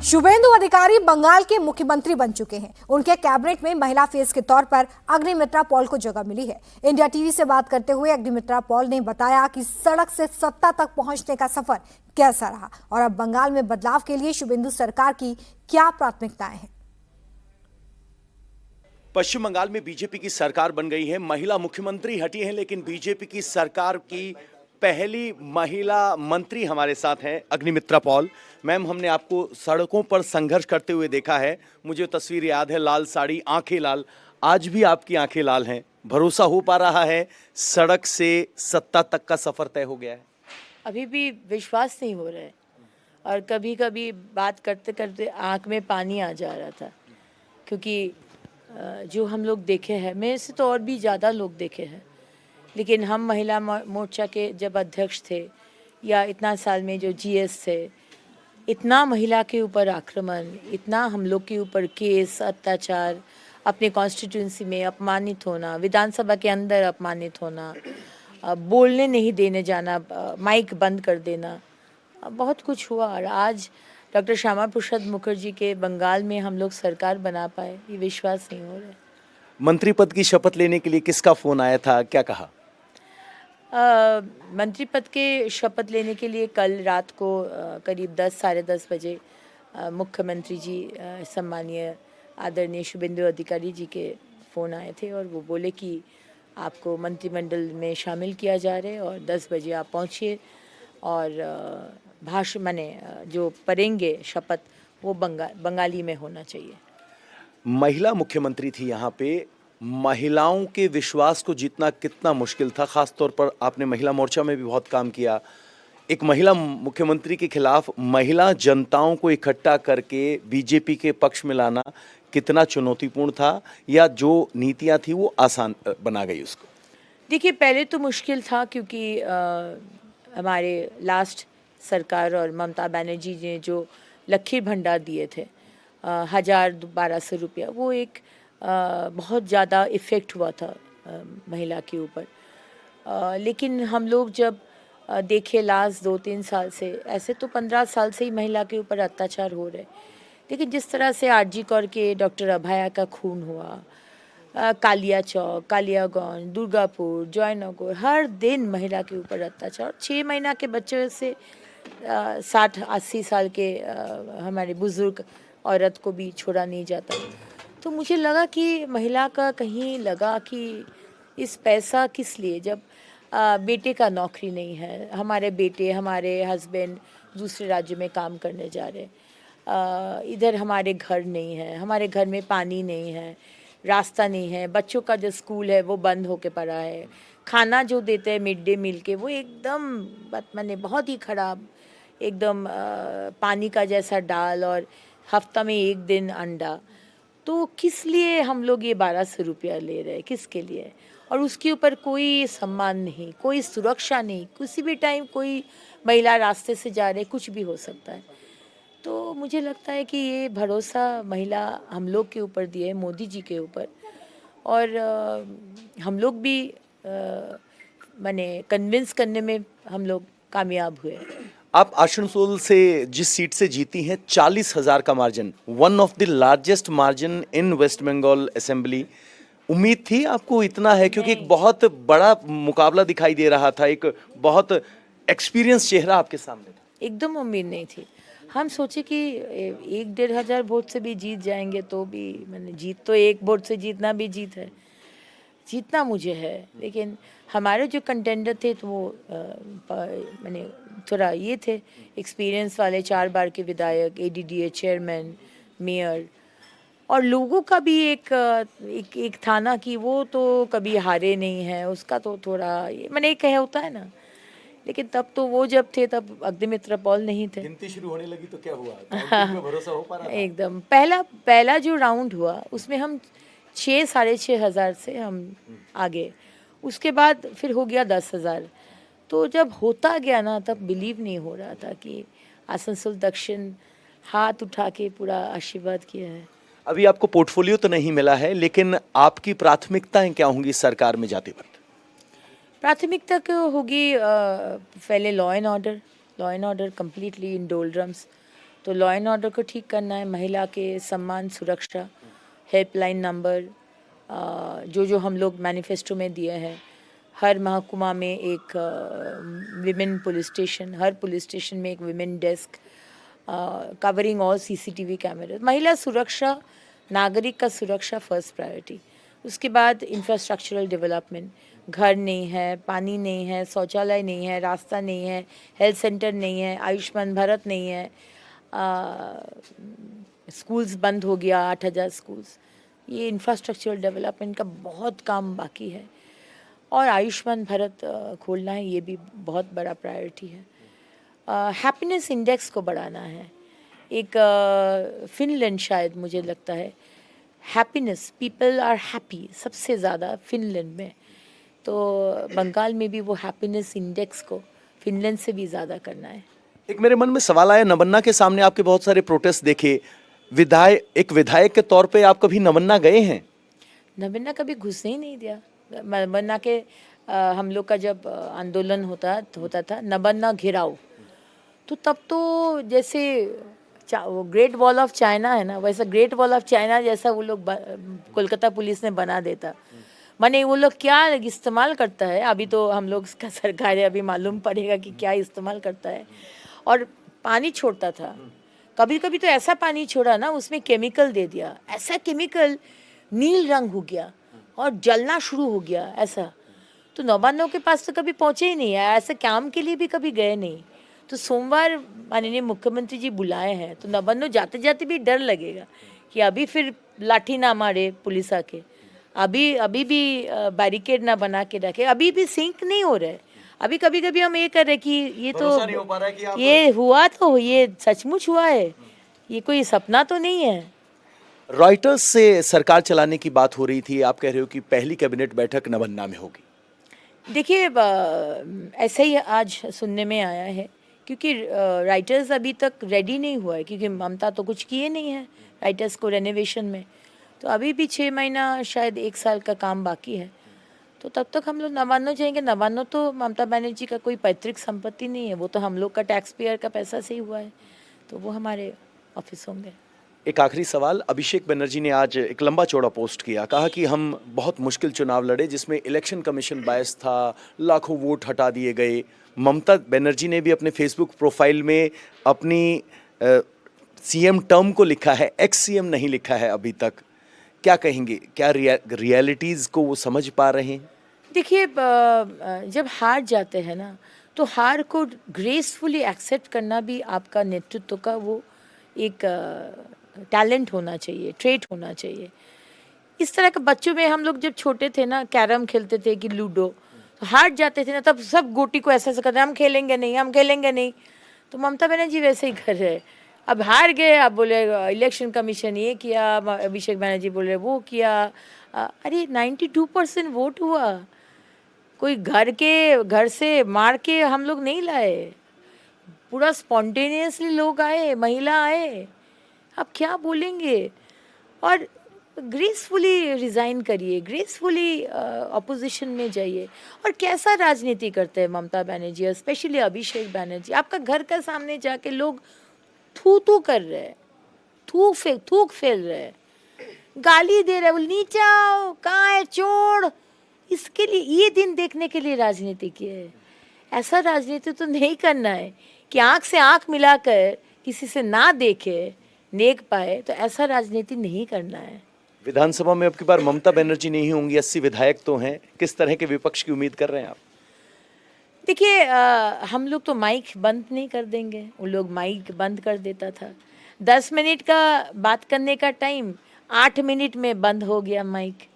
शुभेंदु अधिकारी बंगाल के मुख्यमंत्री बन चुके हैं। उनके कैबिनेट में महिला फेस के तौर पर अग्निमित्रा पॉल को जगह मिली है। इंडिया टीवी से बात करते हुए अग्निमित्रा पॉल ने बताया कि सड़क से सत्ता तक पहुंचने का सफर कैसा रहा और अब बंगाल में बदलाव के लिए शुभेंदु सरकार की क्या प्राथमिकताएं हैं। पश्चिम बंगाल में बीजेपी की सरकार बन गई है, महिला मुख्यमंत्री हटी है, लेकिन बीजेपी की सरकार की पहली महिला मंत्री हमारे साथ हैं अग्निमित्रा पॉल। मैम, हमने आपको सड़कों पर संघर्ष करते हुए देखा है। मुझे तस्वीर याद है, लाल साड़ी, आंखें लाल। आज भी आपकी आंखें लाल हैं। भरोसा हो पा रहा है सड़क से सत्ता तक का सफर तय हो गया है? अभी भी विश्वास नहीं हो रहा है और कभी कभी बात करते करते आंख में पानी आ जा रहा था, क्योंकि जो हम लोग देखे हैं, मेरे से तो और भी ज़्यादा लोग देखे हैं, लेकिन हम महिला मोर्चा के जब अध्यक्ष थे या इतना साल में जो जीएस थे, इतना महिला के ऊपर आक्रमण, इतना हम लोग के ऊपर केस, अत्याचार, अपने कॉन्स्टिट्यूंसी में अपमानित होना, विधानसभा के अंदर अपमानित होना, बोलने नहीं देने जाना, माइक बंद कर देना, बहुत कुछ हुआ। और आज डॉक्टर श्यामा प्रसाद मुखर्जी के बंगाल में हम लोग सरकार बना पाए, ये विश्वास नहीं हो रहा है। मंत्री पद की शपथ लेने के लिए किसका फोन आया था, क्या कहा? मंत्री पद के शपथ लेने के लिए कल रात को करीब 10 साढ़े 10 बजे मुख्यमंत्री जी सम्मानीय आदरणीय शुभेंदु अधिकारी जी के फ़ोन आए थे और वो बोले कि आपको मंत्रिमंडल में शामिल किया जा रहा है और 10 बजे आप पहुँचिए और भाषण माने जो पढ़ेंगे शपथ वो बंगाली में होना चाहिए। महिला मुख्यमंत्री थी यहाँ पे, महिलाओं के विश्वास को जीतना कितना मुश्किल था। खास तौर पर आपने महिला मोर्चा में भी बहुत काम किया। एक महिला मुख्यमंत्री के खिलाफ महिला जनताओं को इकट्ठा करके बीजेपी के पक्ष में लाना कितना चुनौतीपूर्ण था, या जो नीतियां थी वो आसान बना गई उसको? देखिए, पहले तो मुश्किल था क्योंकि हमारे लास्ट सरकार और ममता बनर्जी ने जो लखीर भंडार दिए थे 1000-1200 रुपया, वो एक बहुत ज़्यादा इफ़ेक्ट हुआ था महिला के ऊपर। लेकिन हम लोग जब देखे लास्ट 2-3 साल से, ऐसे तो 15 साल से ही महिला के ऊपर अत्याचार हो रहे, लेकिन जिस तरह से आरजी कौर के डॉक्टर अभया का खून हुआ, कालिया चौक, कालियागंज, दुर्गापुर, जयनगर, हर दिन महिला के ऊपर अत्याचार। 6 महीना के बच्चे से 60-80 साल के हमारे बुजुर्ग औरत को भी छोड़ा नहीं जाता। तो मुझे लगा कि महिला का कहीं लगा कि इस पैसा किस लिए, जब बेटे का नौकरी नहीं है, हमारे बेटे, हमारे हस्बैंड दूसरे राज्य में काम करने जा रहे, इधर हमारे घर नहीं है, हमारे घर में पानी नहीं है, रास्ता नहीं है, बच्चों का जो स्कूल है वो बंद होके पड़ा है, खाना जो देते हैं मिड डे मील के वो एकदम माने बहुत ही ख़राब, एकदम पानी का जैसा दाल और हफ्ता में 1 दिन अंडा। तो किस लिए हम लोग ये 1200 रुपया ले रहे हैं, किसके लिए? और उसके ऊपर कोई सम्मान नहीं, कोई सुरक्षा नहीं, किसी भी टाइम कोई महिला रास्ते से जा रहे, कुछ भी हो सकता है। तो मुझे लगता है कि ये भरोसा महिला हम लोग के ऊपर दिए, मोदी जी के ऊपर, और हम लोग भी माने कन्विंस करने में हम लोग कामयाब हुए। आप आसनसोल से जिस सीट से जीती हैं, 40,000 का margin, one of the largest margin in West Bengal assembly. उम्मीद थी आपको इतना है? क्योंकि एक बहुत बड़ा मुकाबला दिखाई दे रहा था, एक बहुत एक्सपीरियंस चेहरा आपके सामने था। एकदम उम्मीद नहीं थी। हम सोचे कि 1-1.5 हज़ार वोट से भी जीत जाएंगे, तो भी मैंने जीत, तो एक वोट से जीतना भी जीत है, जीतना मुझे है। लेकिन हमारे जो कंटेंडर थे तो वो मैंने थोड़ा ये थे, एक्सपीरियंस वाले, 4 बार के विधायक, एडीडीए चेयरमैन, मेयर, और लोगों का भी एक था ना कि वो तो कभी हारे नहीं है, उसका तो थोड़ा ये मैंने एक कहा होता है ना। लेकिन तब तो वो जब थे तब अग्निमित्रा पॉल नहीं थे। गिनती शुरू होने लगी तो क्या हुआ? काउंटिंग में भरोसा हो पा रहा था? एकदम पहला जो राउंड हुआ उसमें हम 6-6.5 हज़ार से हम आगे, उसके बाद फिर हो गया 10,000। तो जब होता गया ना, तब बिलीव नहीं हो रहा था कि आसनसोल दक्षिण हाथ उठा के पूरा आशीर्वाद किया है। अभी आपको पोर्टफोलियो तो नहीं मिला है, लेकिन आपकी प्राथमिकताएं क्या होंगी सरकार में जाते वक्त? प्राथमिकता होगी पहले law and order completely in डोलड्रम्स, तो लॉ एंड ऑर्डर को ठीक करना है, महिला के सम्मान सुरक्षा, हेल्पलाइन नंबर, जो हम लोग मैनिफेस्टो में दिए हैं, हर महकुमा में एक विमेन पुलिस स्टेशन, हर पुलिस स्टेशन में एक women desk, covering all CCTV कैमरे। महिला सुरक्षा, नागरिक का सुरक्षा फर्स्ट प्रायोरिटी। उसके बाद इंफ्रास्ट्रक्चरल डेवलपमेंट, घर नहीं है, पानी नहीं है, शौचालय नहीं है, रास्ता नहीं है, हेल्थ सेंटर नहीं है, आयुष्मान भारत नहीं है, स्कूल्स बंद हो गया, 8,000 स्कूल्स। ये इंफ्रास्ट्रक्चरल डेवलपमेंट का बहुत काम बाकी है, और आयुष्मान भारत खोलना है, ये भी बहुत बड़ा प्रायोरिटी है। हैप्पीनेस इंडेक्स को बढ़ाना है। एक फिनलैंड, शायद मुझे लगता है, हैप्पीनेस, पीपल आर हैप्पी सबसे ज़्यादा फिनलैंड में, तो बंगाल में भी वो हैप्पीनेस इंडेक्स को फिनलैंड से भी ज़्यादा करना है। एक मेरे मन में सवाल आया, नमन्ना के सामने आपके बहुत सारे प्रोटेस्ट देखे, एक विधायक के तौर पे आप कभी नमन्ना गए हैं? नमन्ना कभी घुसने ही नहीं दिया। नमन्ना के हम लोग का जब आंदोलन होता था, नमन्ना घिराव, तो तब तो जैसे वो ग्रेट वॉल ऑफ चाइना है ना, वैसा ग्रेट वॉल ऑफ चाइना जैसा वो लोग कोलकाता पुलिस ने बना देता। माने वो लोग क्या इस्तेमाल करता है, अभी तो हम लोग का सरकार है, अभी मालूम पड़ेगा कि क्या इस्तेमाल करता है। और पानी छोड़ता था, कभी कभी तो ऐसा पानी छोड़ा ना, उसमें केमिकल दे दिया, ऐसा केमिकल नील रंग हो गया और जलना शुरू हो गया ऐसा। तो नवान्नों के पास तो कभी पहुँचे ही नहीं है, ऐसे काम के लिए भी कभी गए नहीं। तो सोमवार माननीय मुख्यमंत्री जी बुलाए हैं, तो नवान्नों जाते जाते भी डर लगेगा कि अभी फिर लाठी ना मारे पुलिस आके, अभी भी बैरिकेड ना बना के रखे, अभी भी सिंक नहीं हो रहा है। अभी कभी कभी हम ये कर रहे कि ये तो ये हुआ, तो ये सचमुच हुआ है, ये कोई सपना तो नहीं है। रॉयटर्स से सरकार चलाने की बात हो रही थी, आप कह रहे हो कि पहली कैबिनेट बैठक नमन्ना में होगी। देखिए, ऐसा ही आज सुनने में आया है, क्योंकि राइटर्स अभी तक रेडी नहीं हुआ है, क्योंकि ममता तो कुछ किए नहीं है राइटर्स को रेनोवेशन में, तो अभी भी 6 महीना शायद 1 साल का काम बाकी है। तो तब तक हम लोग नवान्नों जाएंगे। नवान्नों तो ममता बनर्जी का कोई पैतृक संपत्ति नहीं है, वो तो हम लोग का टैक्स पेयर का पैसा से ही हुआ है, तो वो हमारे ऑफिस होंगे। एक आखिरी सवाल, अभिषेक बनर्जी ने आज एक लंबा चौड़ा पोस्ट किया, कहा कि हम बहुत मुश्किल चुनाव लड़े जिसमें इलेक्शन कमीशन बायस था, लाखों वोट हटा दिए गए। ममता बनर्जी ने भी अपने फेसबुक प्रोफाइल में अपनी सीएम टर्म को लिखा है, एक्स सीएम नहीं लिखा है अभी तक। क्या कहेंगे, क्या रियलिटीज़ को वो समझ पा रहे हैं? देखिए, जब हार जाते हैं ना, तो हार को ग्रेसफुली एक्सेप्ट करना भी आपका नेतृत्व का वो एक टैलेंट होना चाहिए, ट्रेट होना चाहिए। इस तरह के बच्चों में हम लोग जब छोटे थे ना, कैरम खेलते थे कि लूडो, तो हार जाते थे ना, तब सब गोटी को ऐसा करते, हम खेलेंगे नहीं। तो ममता बनर्जी वैसे ही कर रहे हैं। अब हार गए, अब बोले इलेक्शन कमीशन ये किया, अभिषेक बनर्जी बोले वो किया। अरे 92% वोट हुआ, कोई घर से मार के हम लोग नहीं लाए, पूरा स्पॉन्टेनियसली लोग आए, महिला आए। अब क्या बोलेंगे? और ग्रेसफुली रिज़ाइन करिए, ग्रेसफुली अपोजिशन में जाइए। और कैसा राजनीति करते हैं ममता बनर्जी, स्पेशली अभिषेक बनर्जी। आपका घर का सामने जाके लोग थू कर रहे हैं, थूक फैल रहे हैं, गाली दे रहे हैं, नीचे आओ, कहाँ है चोर। इसके लिए ये दिन देखने के लिए राजनीति की है। ऐसा राजनीति तो नहीं करना है कि आँख से आँख मिलाकर किसी से ना देखे नेक पाए, तो ऐसा राजनीति नहीं करना है। विधानसभा में अब की बार ममता बनर्जी नहीं होंगी, 80 विधायक तो हैं, किस तरह के विपक्ष की उम्मीद कर रहे हैं आप? देखिए, हम लोग तो माइक बंद नहीं कर देंगे, उन लोग माइक बंद कर देता था। 10 मिनट का बात करने का टाइम 8 मिनट में बंद हो गया माइक।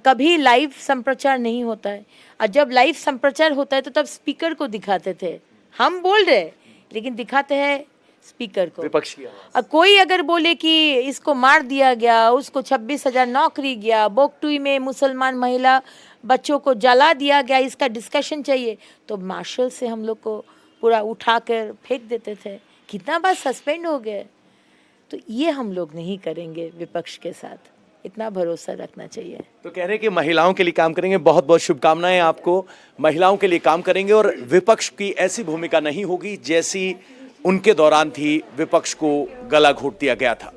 कभी लाइव संप्रचार नहीं होता है, और जब लाइव संप्रचार होता है तो तब स्पीकर को दिखाते थे, हम बोल रहे लेकिन दिखाते हैं स्पीकर को, विपक्ष की आवाज। कोई अगर बोले कि इसको मार दिया गया, उसको 26,000 नौकरी गया, बोकटुई में मुसलमान महिला बच्चों को जला दिया गया, इसका डिस्कशन चाहिए, तो मार्शल से हम लोग को पूरा उठाकर फेंक देते थे। कितना बार सस्पेंड हो गए। तो ये हम लोग नहीं करेंगे विपक्ष के साथ, इतना भरोसा रखना चाहिए। तो कह रहे हैं कि महिलाओं के लिए काम करेंगे। बहुत बहुत शुभकामनाएं आपको, महिलाओं के लिए काम करेंगे और विपक्ष की ऐसी भूमिका नहीं होगी जैसी उनके दौरान थी, विपक्ष को गला घोट दिया गया था।